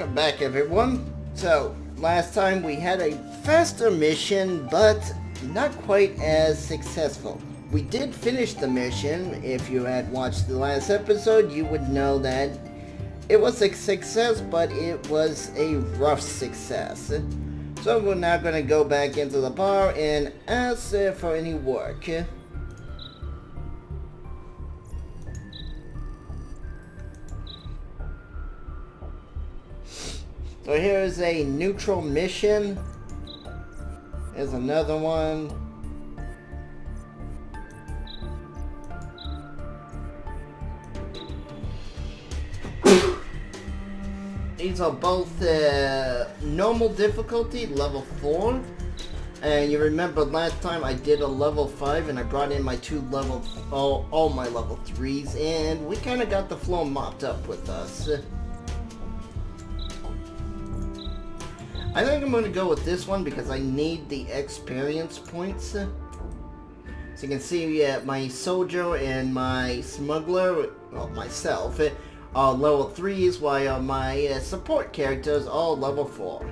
Welcome back, everyone. So, last time we had a faster mission, but not quite as successful. We did finish the mission. If you had watched the last episode, you would know that it was a success, but it was a rough success. So we're now going to go back into the bar and ask for any work. So here's a neutral mission. Here's another one. These are both normal difficulty, level 4. And you remember last time I did a level 5 and I brought in my all my level 3s, and we kind of got the floor mopped up with us. I think I'm going to go with this one because I need the experience points. So you can see my soldier and my smuggler, well, myself, are level 3s, while my support characters are all level 4.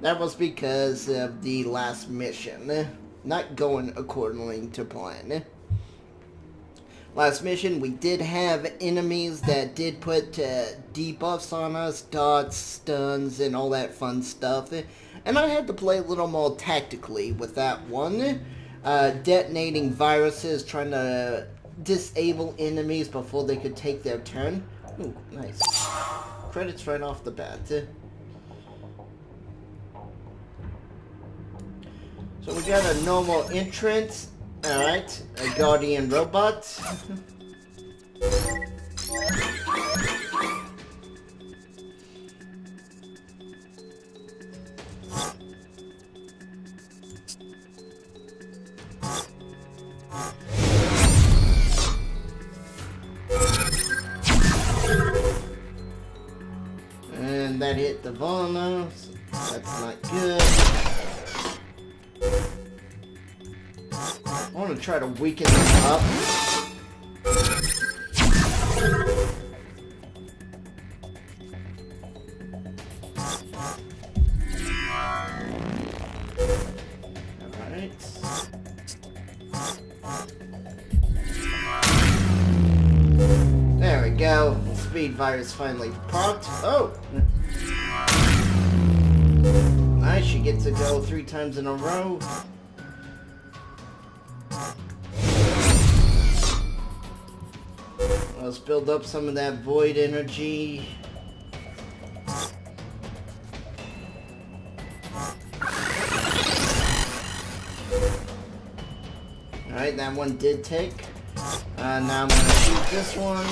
That was because of the last mission not going according to plan. Last mission, we did have enemies that did put debuffs on us, dots, stuns, and all that fun stuff. And I had to play a little more tactically with that one. Detonating viruses, trying to disable enemies before they could take their turn. Ooh, nice. Credits right off the bat. So we got a normal entrance. Alright, a guardian robot. And that hit the vulnerals. That's not good. I want to try to weaken them up. Alright. There we go. Speed virus finally popped. Oh! Nice, she gets to go 3 times in a row. Let's build up some of that void energy. Alright, that one did take. Now I'm gonna shoot this one.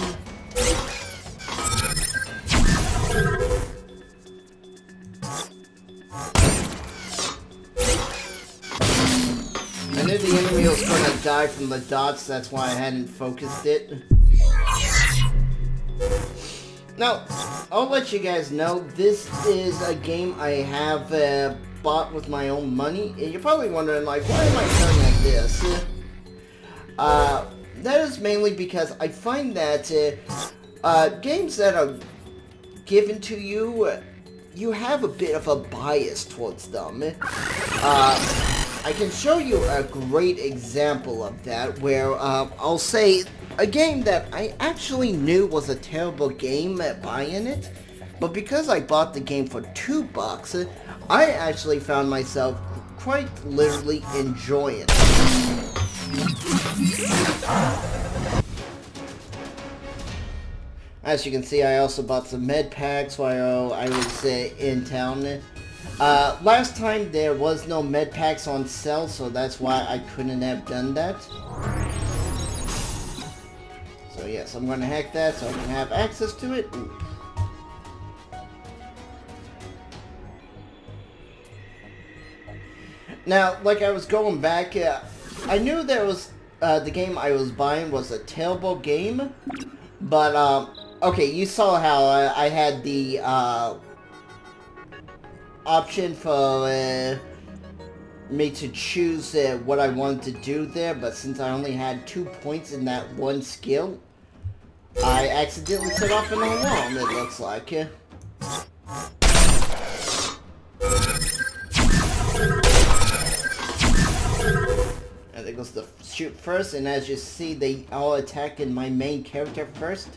I knew the enemy was gonna die from the dots, that's why I hadn't focused it. Now, I'll let you guys know, this is a game I have bought with my own money. And you're probably wondering, like, why am I playing like this? That is mainly because I find that games that are given to you, you have a bit of a bias towards them. I can show you a great example of that, where I'll say a game that I actually knew was a terrible game at buying it, but because I bought the game for $2, I actually found myself quite literally enjoying it. As you can see, I also bought some med packs while I was in town. Last time there was no med packs on sale, so that's why I couldn't have done that. So yes, I'm going to hack that so I can have access to it. Ooh. Now, like I was going back, I knew there was, the game I was buying was a terrible game, but, okay, you saw how I had the, option for, me to choose what I wanted to do there, but since I only had 2 points in that one skill, I accidentally set off an alarm, it looks like. And it goes to shoot first, and as you see, they all attack in my main character first.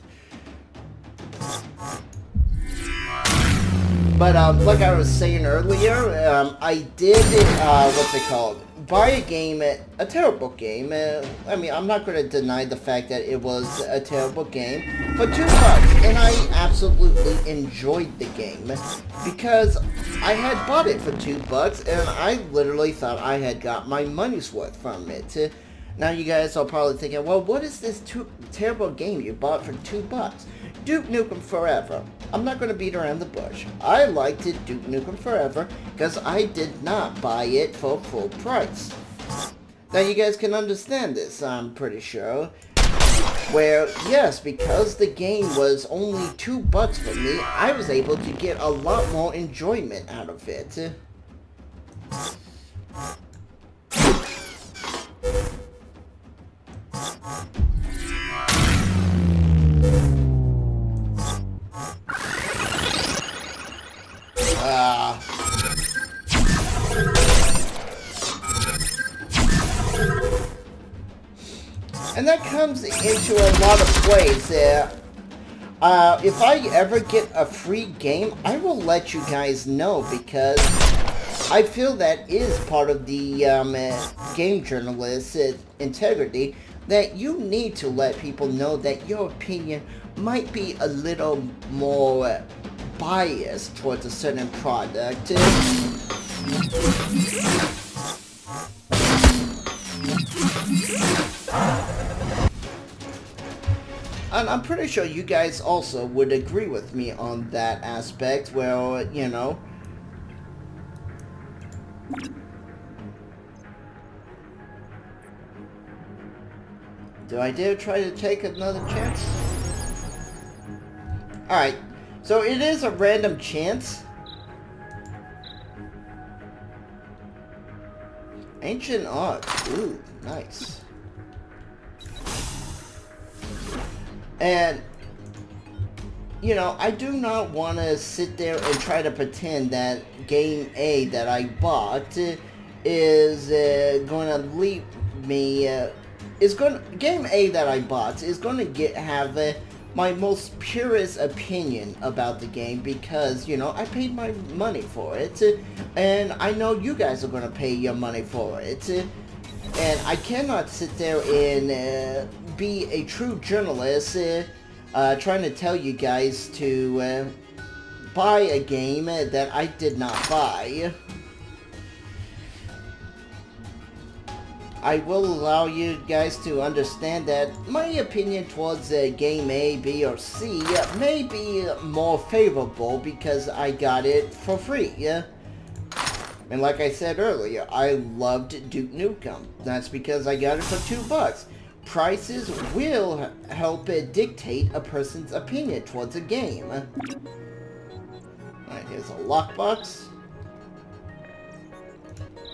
But like I was saying earlier, I did, what's it called? Buy a game, a terrible game. I mean, I'm not going to deny the fact that it was a terrible game for $2, and I absolutely enjoyed the game because I had bought it for $2, and I literally thought I had got my money's worth from it. Now you guys are probably thinking, well, what is this terrible game you bought for $2? Duke Nukem Forever. I'm not going to beat around the bush. I liked it, Duke Nukem Forever, because I did not buy it for full price. Now you guys can understand this, I'm pretty sure. Where, yes, because the game was only $2 for me, I was able to get a lot more enjoyment out of it. And that comes into a lot of ways. If I ever get a free game, I will let you guys know because I feel that is part of the game journalist's integrity, that you need to let people know that your opinion might be a little more biased towards a certain product. And I'm pretty sure you guys also would agree with me on that aspect, where, you know, do I dare try to take another chance? Alright, so it is a random chance. Ancient art. Ooh, nice. And, you know, I do not want to sit there and try to pretend that Game A that I bought is going to leave me, Game A that I bought is going to have my most purest opinion about the game because, you know, I paid my money for it, and I know you guys are going to pay your money for it, and I cannot sit there and be a true journalist trying to tell you guys to buy a game that I did not buy. I will allow you guys to understand that my opinion towards game A, B, or C may be more favorable because I got it for free. And like I said earlier, I loved Duke Nukem. That's because I got it for $2. Prices will help dictate a person's opinion towards a game. Alright, here's a lockbox.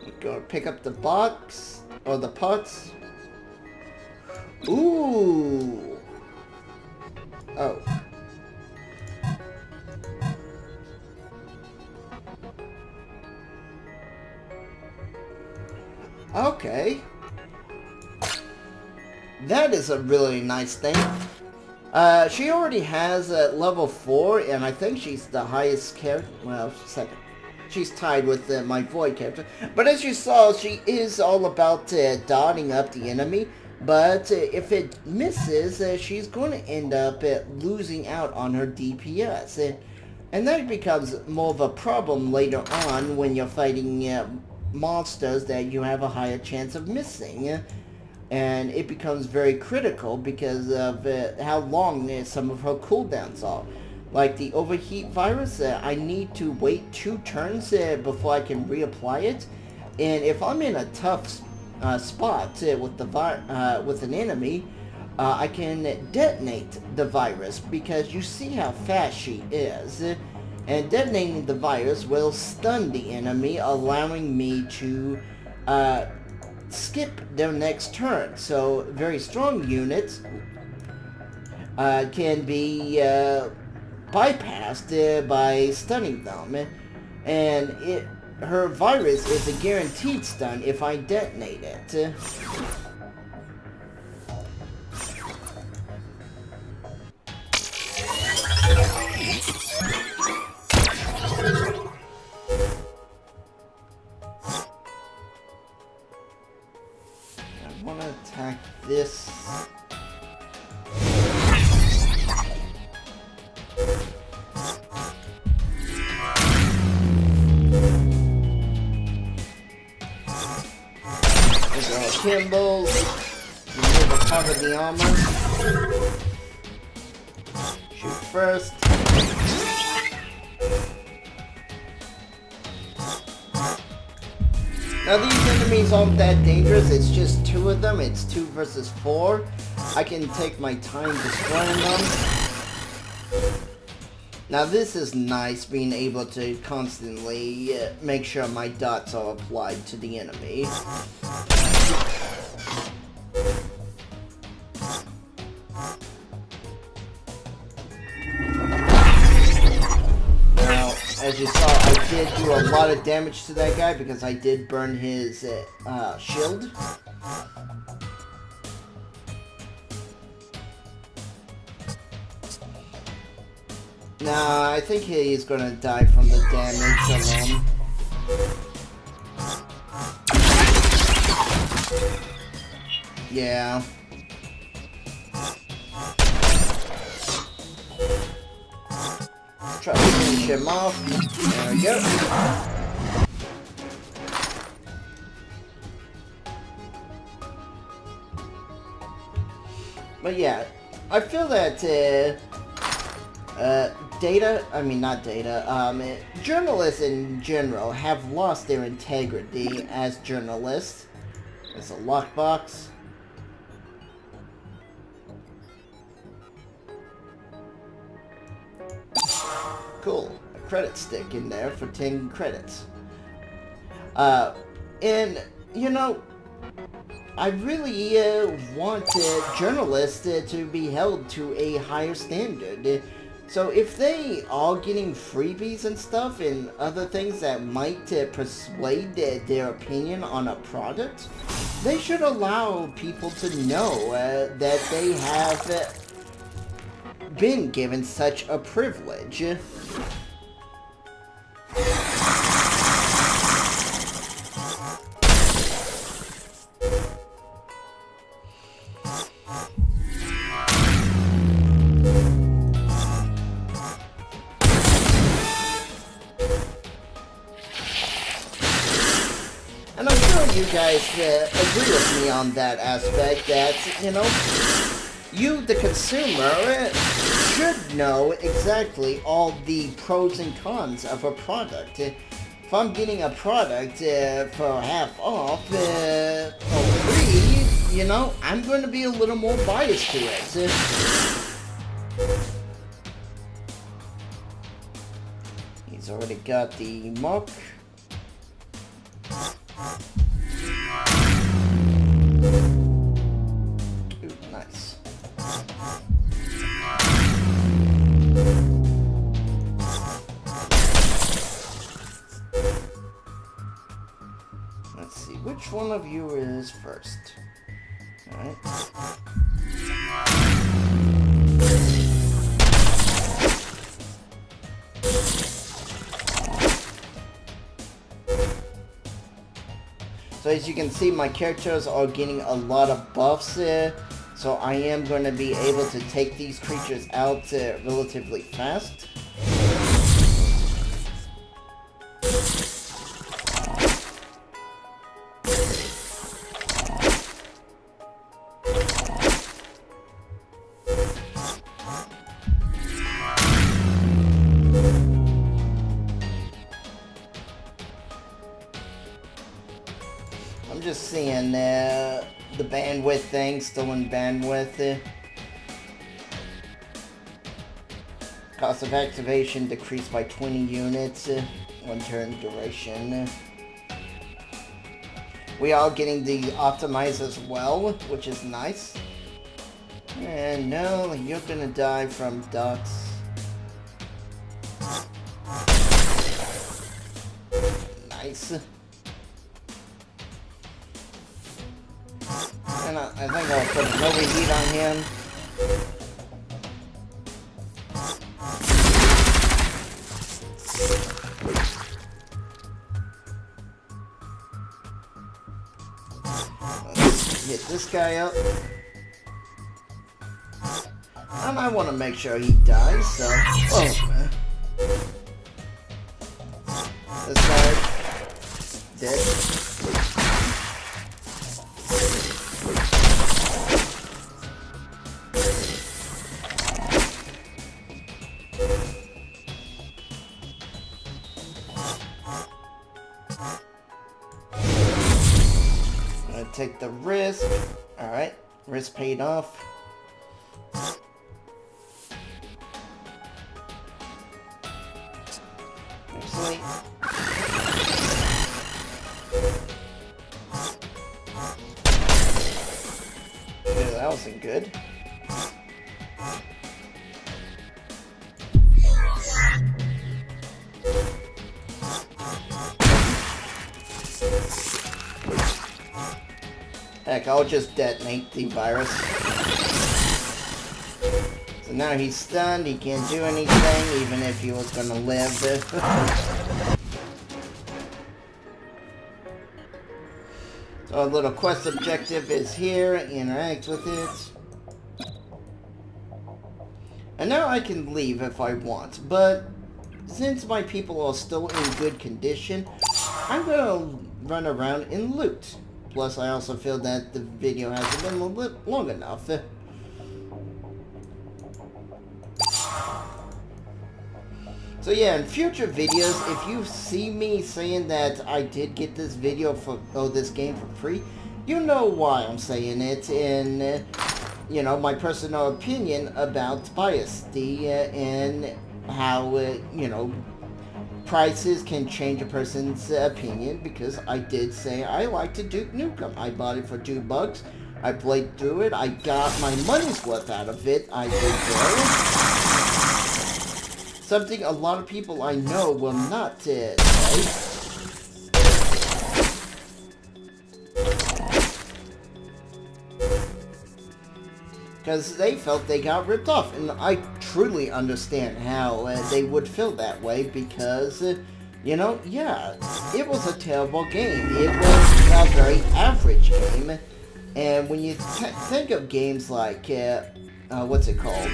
We're gonna pick up the box. Or the pots. Ooh. Oh. Okay. That is a really nice thing. She already has level 4, and I think she's the highest character. Well, second. She's tied with my Void character. But as you saw, she is all about dotting up the enemy. But if it misses, she's going to end up losing out on her DPS. And that becomes more of a problem later on when you're fighting monsters that you have a higher chance of missing. And it becomes very critical because of how long some of her cooldowns are. Like the overheat virus, I need to wait 2 turns before I can reapply it. And if I'm in a tough spot with an enemy, I can detonate the virus because you see how fast she is. And detonating the virus will stun the enemy, allowing me to skip their next turn. So very strong units can be bypassed by stunning them, and her virus is a guaranteed stun if I detonate it. I want to attack this. Kimbles, you will cover the armor. Shoot first. Now these enemies aren't that dangerous, it's just 2 of them, it's 2 versus 4. I can take my time destroying them. Now this is nice, being able to constantly make sure my dots are applied to the enemy. As you saw, I did do a lot of damage to that guy because I did burn his shield. Nah, I think he's gonna die from the damage alone. Yeah. Try to finish him off. There we go. But yeah, I feel that journalists in general have lost their integrity as journalists. There's a lockbox. Cool. A credit stick in there for 10 credits. And, you know, I really want journalists to be held to a higher standard. So if they are getting freebies and stuff and other things that might persuade their opinion on a product, they should allow people to know that they have been given such a privilege. And I'm sure you guys agree with me on that aspect, that, you know, you, the consumer, should know exactly all the pros and cons of a product. If I'm getting a product for half off or free, you know, I'm going to be a little more biased to it. He's already got the mark. Ooh, nice. Let's see, which one of you is first? Alright. So as you can see, my characters are getting a lot of buffs, so I am going to be able to take these creatures out relatively fast. I'm just seeing the bandwidth thing, still in bandwidth. Cost of activation decreased by 20 units, 1 turn duration. We are getting the optimize as well, which is nice. And no, you're gonna die from ducks. Nice. And I think I'll put no heat on him. Let's hit this guy up. And I want to make sure he dies, so... Oh, man. This guy... dead. Take the risk. Alright, risk paid off. Excellent. Yeah, that wasn't good. Heck, I'll just detonate the virus. So now he's stunned, he can't do anything, even if he was gonna live. So a little quest objective is here, interact with it. And now I can leave if I want, but since my people are still in good condition, I'm gonna run around and loot. Plus, I also feel that the video hasn't been a little bit long enough. So yeah, in future videos, if you see me saying that I did get this video for, this game for free, you know why I'm saying it, and, you know, my personal opinion about bias, and how, you know, prices can change a person's opinion, because I did say I like to Duke Nukem. I bought it for $2. I played through it. I got my money's worth out of it. I did well. Something a lot of people I know will not say. Because they felt they got ripped off, and I truly understand how they would feel that way, because, you know, yeah, it was a terrible game. It was a very average game, and when you think of games like, what's it called?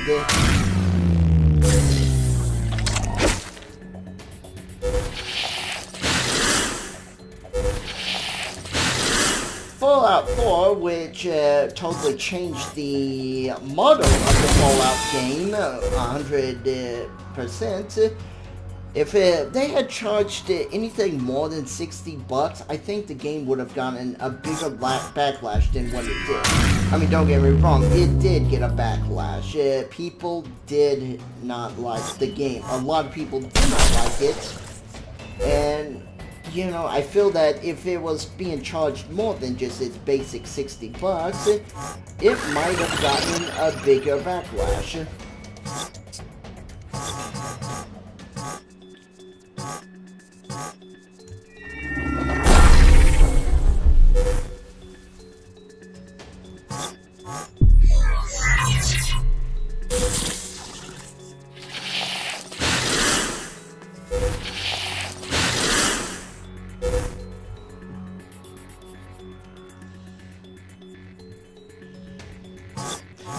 Fallout 4, which totally changed the model of the Fallout game 100%. If they had charged anything more than $60, I think the game would have gotten a bigger backlash than what it did. I mean, don't get me wrong, it did get a backlash. People did not like the game. A lot of people did not like it. And, you know, I feel that if it was being charged more than just its basic $60, it might have gotten a bigger backlash.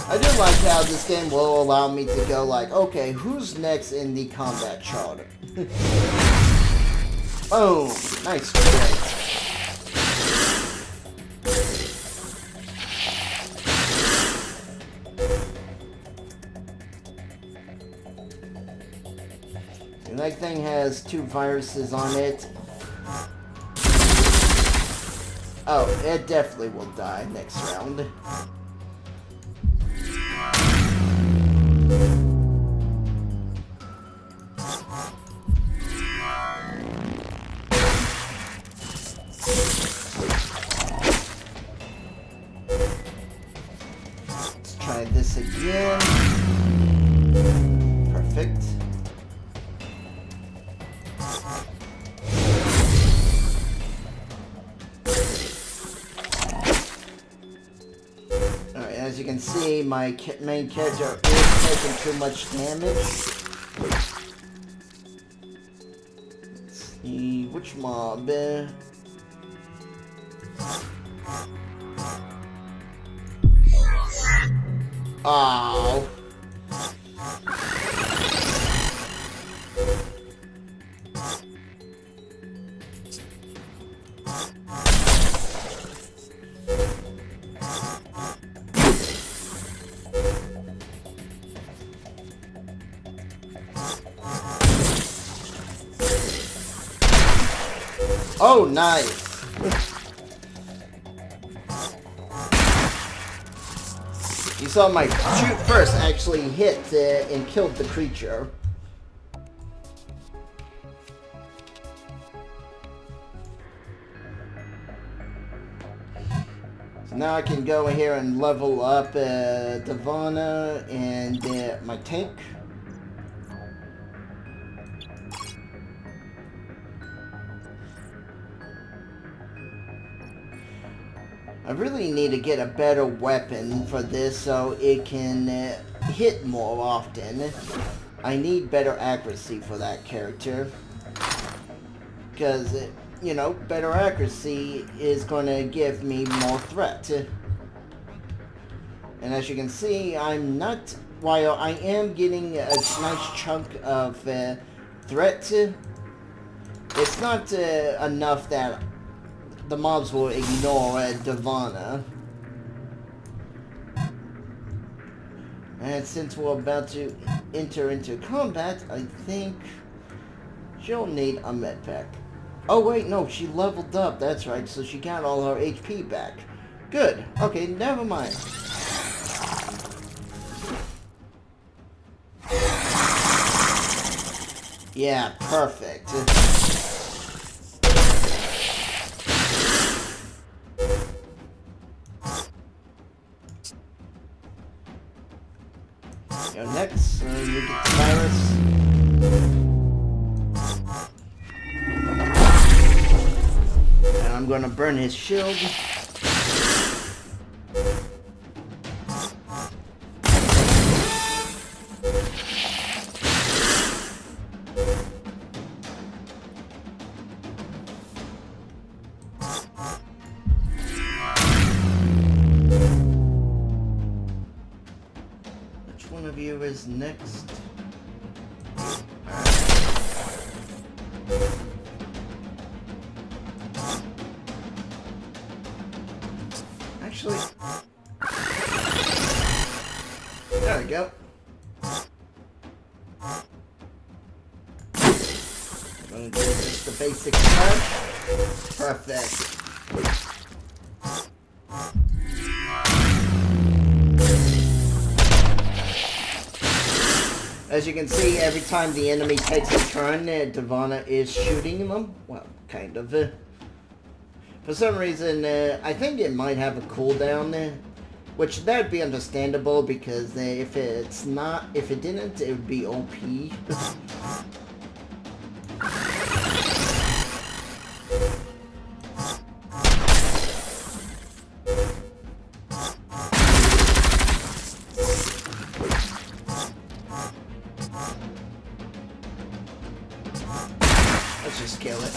I do like how this game will allow me to go like, okay, who's next in the combat chart? Boom! Nice try. And that thing has 2 viruses on it. Oh, it definitely will die next round. Let's try this again. Perfect. Alright, as you can see, my main character is taking too much damage. Let's see, which mob? Oh. Oh, nice. You saw my shoot first actually hit and killed the creature. So now I can go in here and level up Divana and my tank. I really need to get a better weapon for this so it can hit more often. I need better accuracy for that character. Because, you know, better accuracy is going to give me more threat. And as you can see, I'm not... While I am getting a nice chunk of threat, it's not enough that the mobs will ignore Divana. And since we're about to enter into combat, I think she'll need a med pack. Oh wait, no, she leveled up, that's right, so she got all her HP back. Good, okay, never mind. Yeah, perfect. Next, you get the virus. And I'm gonna burn his shield. One of you is next. Actually, there we go. I'm gonna do just the basic punch. Perfect. As you can see, every time the enemy takes a turn, Divana is shooting them. Well, kind of. For some reason, I think it might have a cooldown, which that would be understandable because if it didn't, it would be OP. Let's just kill it.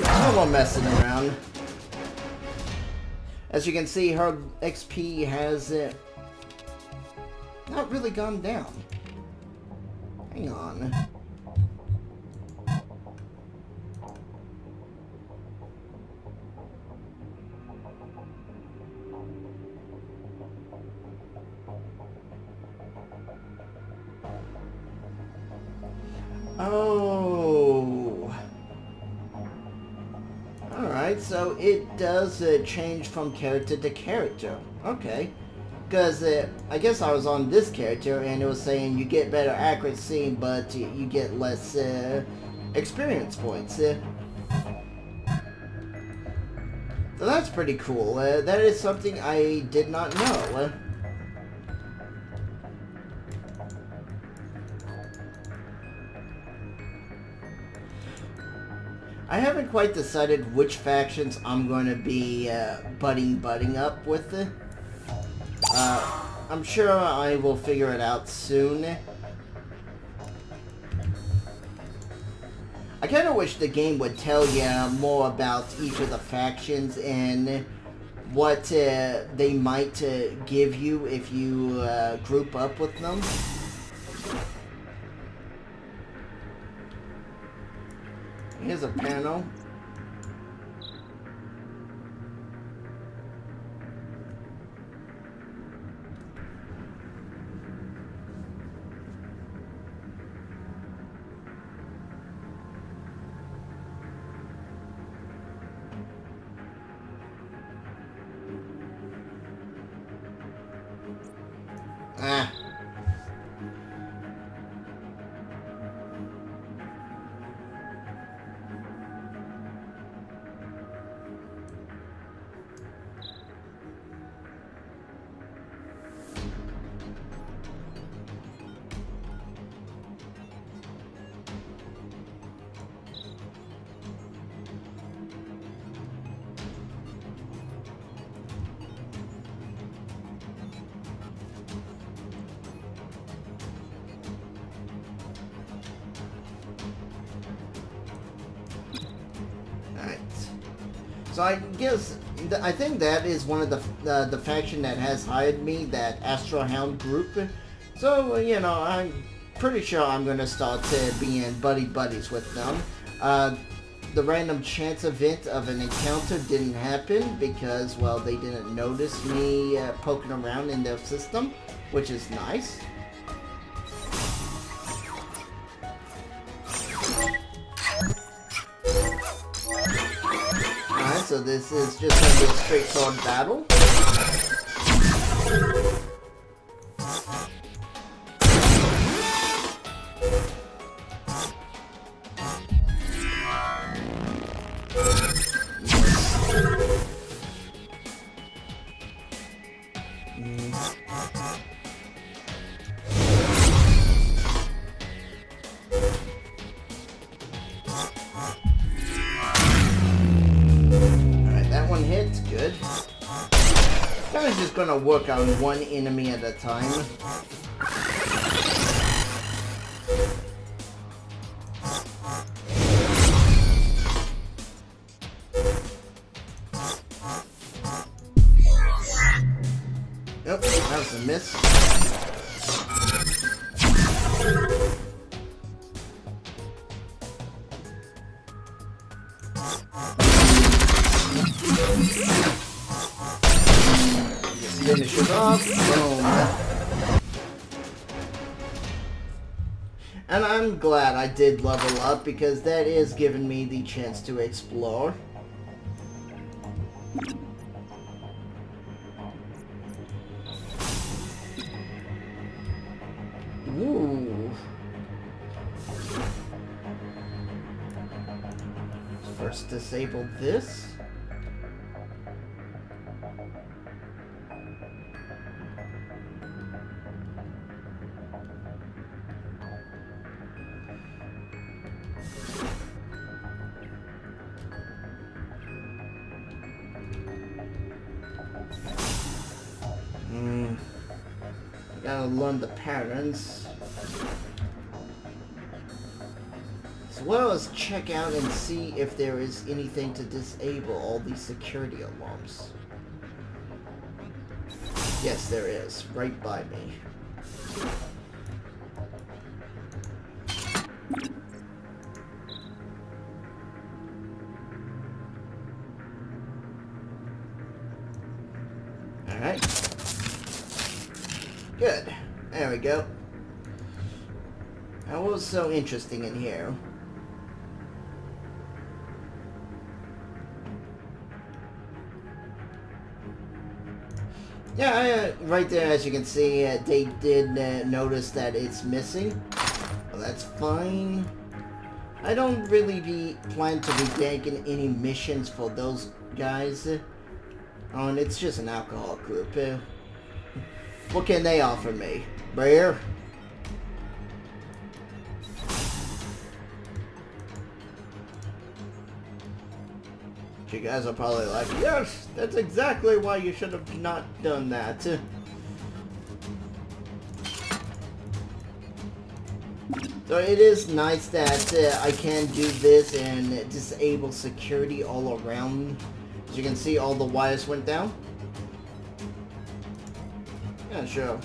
No more messing around. As you can see, her XP has not really gone down. Hang on. Oh. Alright, so it does change from character to character. Okay. Because I guess I was on this character and it was saying you get better accuracy, but you get less experience points. So that's pretty cool. That is something I did not know. I haven't quite decided which factions I'm going to be budding up with. I'm sure I will figure it out soon. I kind of wish the game would tell you more about each of the factions and what they might give you if you group up with them. Here's a panel. Ah. So I guess, I think that is one of the faction that has hired me, that Astro Hound group. So, you know, I'm pretty sure I'm going to start being buddies with them. The random chance event of an encounter didn't happen because, well, they didn't notice me poking around in their system, which is nice. So this is just going to be a straightforward battle. Good. Kind of just gonna work on one enemy at a time. Nope, that was a miss. Finish it off. Boom. And I'm glad I did level up because that is giving me the chance to explore. Ooh. First disable this. Gotta learn the patterns. As well as check out and see if there is anything to disable all these security alarms. Yes, there is. Right by me. Alright. Good. There we go. That was so interesting in here. Yeah, right there, as you can see, they did notice that it's missing. Well, that's fine. I don't really plan to be taking any missions for those guys. Oh, and it's just an alcohol group. What can they offer me? Beer? You guys are probably like, yes, that's exactly why you should have not done that. So it is nice that I can do this and disable security all around. As you can see, all the wires went down. Yeah, sure.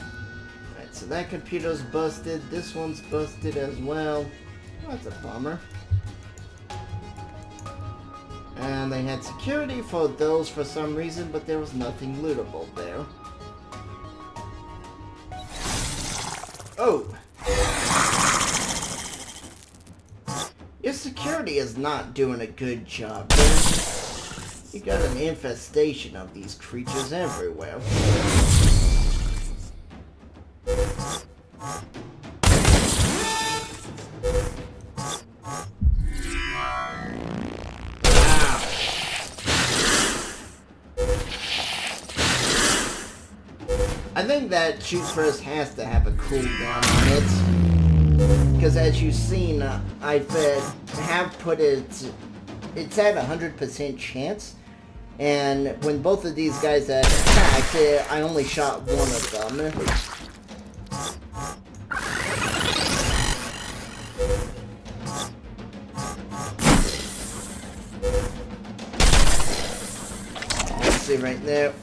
Alright, so that computer's busted. This one's busted as well. Oh, that's a bummer. And they had security for those for some reason, but there was nothing lootable there. Oh! Your security is not doing a good job, man. You got an infestation of these creatures everywhere. I think that shoot first has to have a cooldown on it, because as you've seen, I have put it's at 100% chance, and when both of these guys attacked, I only shot one of them. Let's see right there.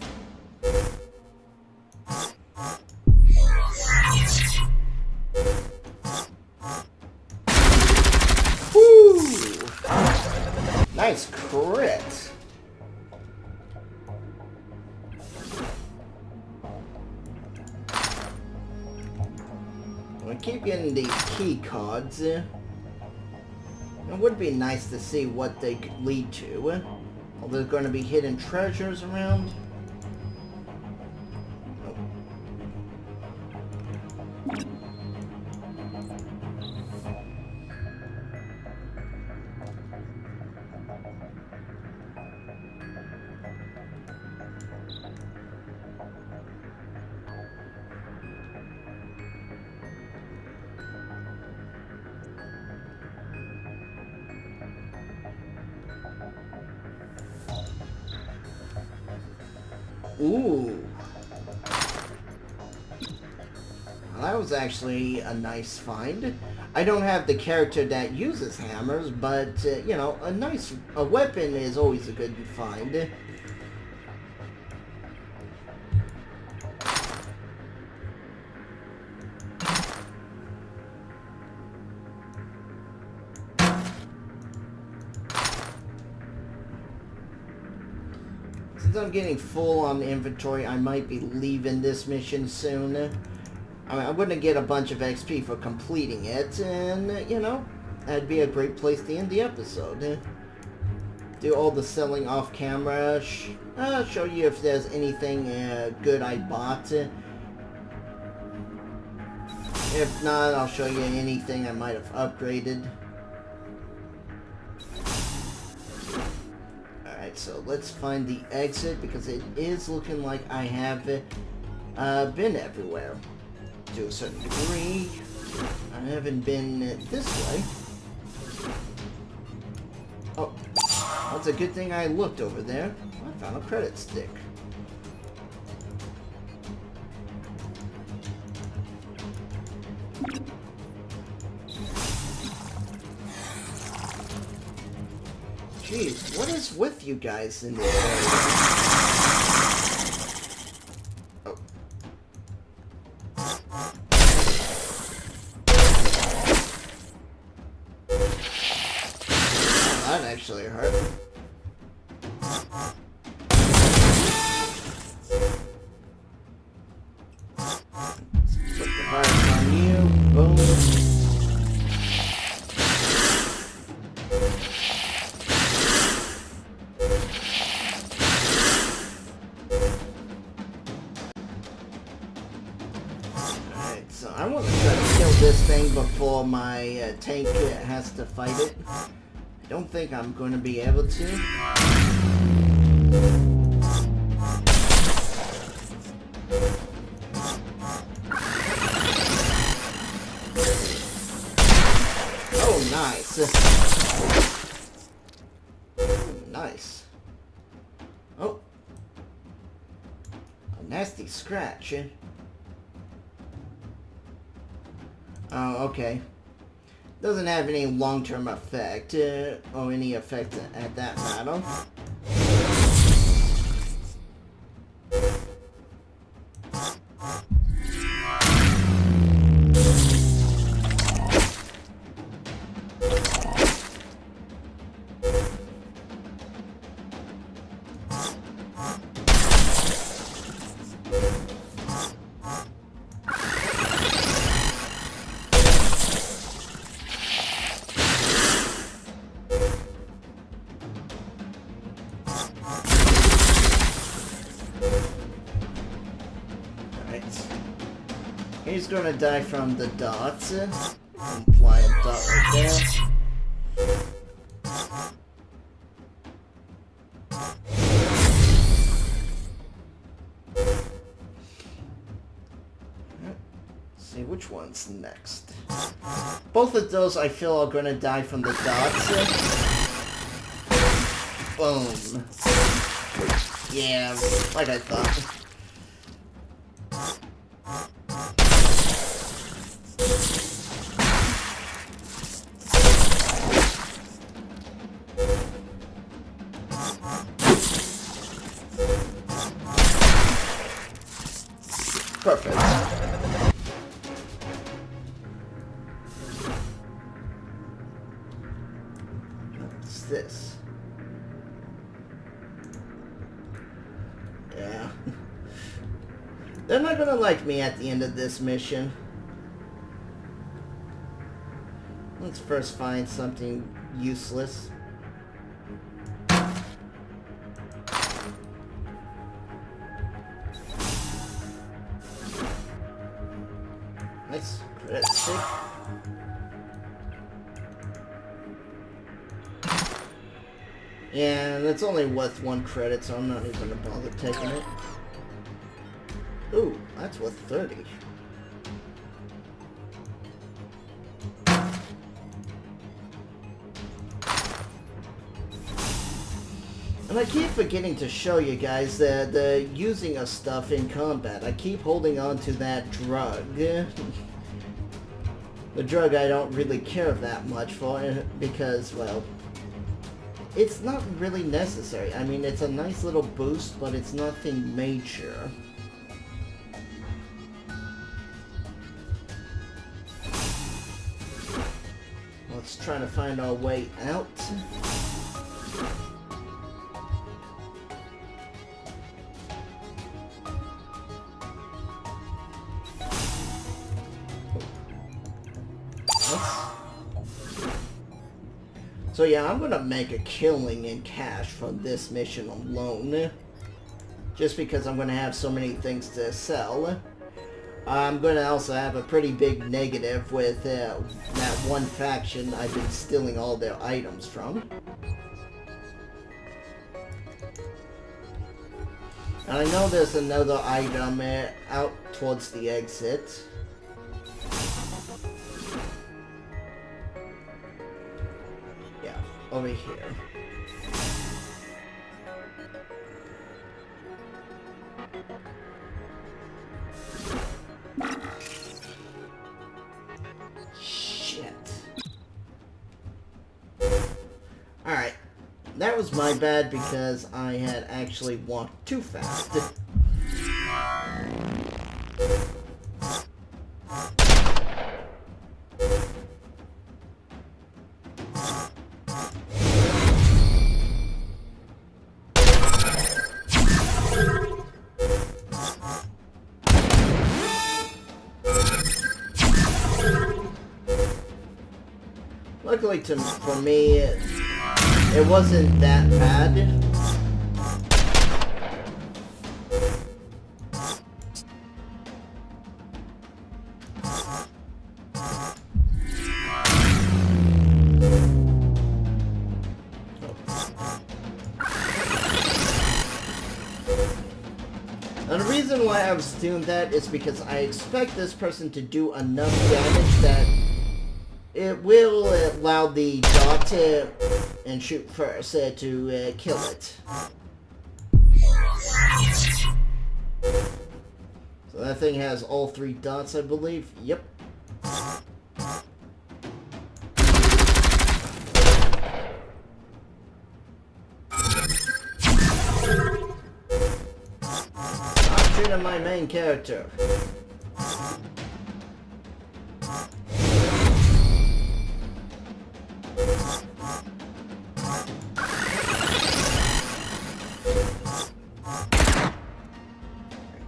Nice crit. We keep getting these key cards. It would be nice to see what they could lead to. Are there going to be hidden treasures around? Ooh. Well, that was actually a nice find. I don't have the character that uses hammers, but, you know, a weapon is always a good find. Since I'm getting full on inventory, I might be leaving this mission soon. I mean, I'm going to get a bunch of XP for completing it, and, you know, that'd be a great place to end the episode. Do all the selling off camera, show you if there's anything good I bought. If not, I'll show you anything I might have upgraded. So let's find the exit, because it is looking like I have been everywhere to a certain degree. I haven't been this way. Oh, that's a good thing I looked over there. I found a credit stick. Jeez, what is with you guys in this area? Oh. Oh, that actually hurt. Put the virus on you. Boom. So I want to try to kill this thing before my tank has to fight it. I don't think I'm going to be able to. Oh, nice. Nice. Oh. A nasty scratch. Oh, okay. Doesn't have any long-term effect, or any effect at that matter. He's gonna die from the dots. Apply a dot right there. Let's see which one's next. Both of those I feel are gonna die from the dots. Boom. Yeah, like I thought. Perfect. What's this? Yeah. They're not gonna like me at the end of this mission. Let's first find something useless. Nice. Credit stick. Yeah, that's only worth 1 credit, so I'm not even gonna bother taking it. Ooh, that's worth 30. And I keep forgetting to show you guys the using of stuff in combat. I keep holding on to that drug. The drug I don't really care that much for because, well, it's not really necessary. I mean, it's a nice little boost, but it's nothing major. Let's try to find our way out. So yeah, I'm gonna make a killing in cash from this mission alone. Just because I'm gonna have so many things to sell. I'm gonna also have a pretty big negative with that one faction I've been stealing all their items from. And I know there's another item out towards the exit. Over here. Shit. Alright. That was my bad because I had actually walked too fast. Luckily for me, it wasn't that bad. And the reason why I was doing that is because I expect this person to do enough damage that it will allow the dot and shoot first to kill it. So that thing has all 3 dots, I believe. Yep. I'm shooting my main character.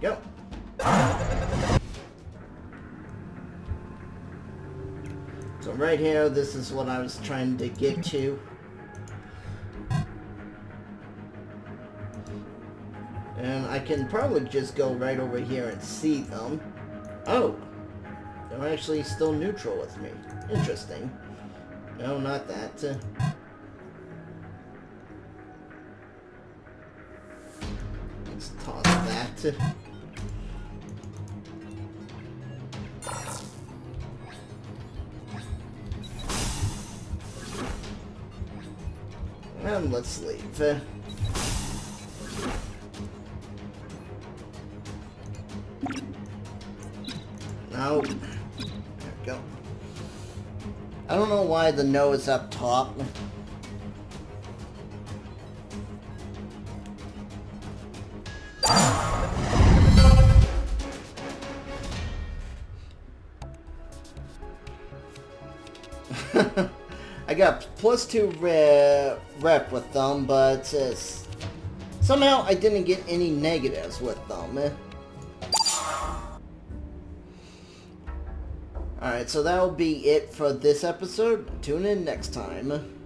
Go. So right here, this is what I was trying to get to. And I can probably just go right over here and see them. Oh! They're actually still neutral with me. Interesting. No, not that. Let's toss that. And let's leave. Now, there we go. I don't know why the no is up top. I got +2 rep with them, but somehow I didn't get any negatives with them. Alright, so that'll be it for this episode. Tune in next time.